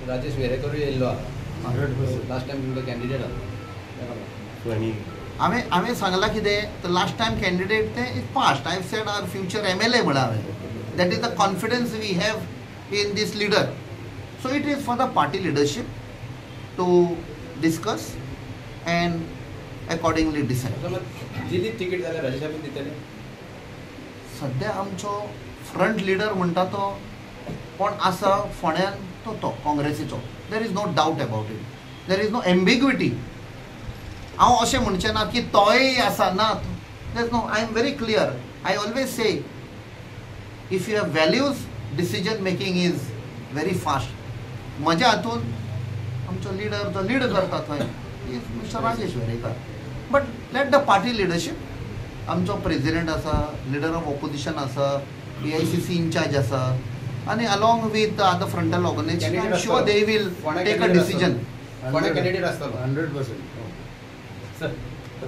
राजेश वेरेकर येयल्लो आहा 100%. Last time तुमकां कॅन्डिडेट आहा हांवें सांगलां कितें तर लास्ट टायम कॅन्डिडेट ते is past. I said our future MLA म्हणून हांवें. That is the confidence we have in these leader. So it is for the party leadership to discuss and accordingly decide. दिली ticket जाल्यार राजेश बाबूक दितले. सध्या आमचो front leader म्हणटा तो कोण आसा फोंड्यान तो काँग्रेसीचो. There is no doubt about it. There is no ambiguity. हांव अशें म्हणचें ना की तोय आसा ना. There no. I am very clear. I always say if you have values decision making is very fast. म्हज्या हातून आमचो लिडर जो लीड करता थंय is mister Rajesh Verekar. But let the party leadership. आमचो प्रेसिडेंट आसा, लिडर ऑफ ऑपोजिशन आसा, AICC incharge आसा, आनी along with other frontal organization I am sure they will take a decision. कोणा कॅन्डिडेट आसतलो 100%. सर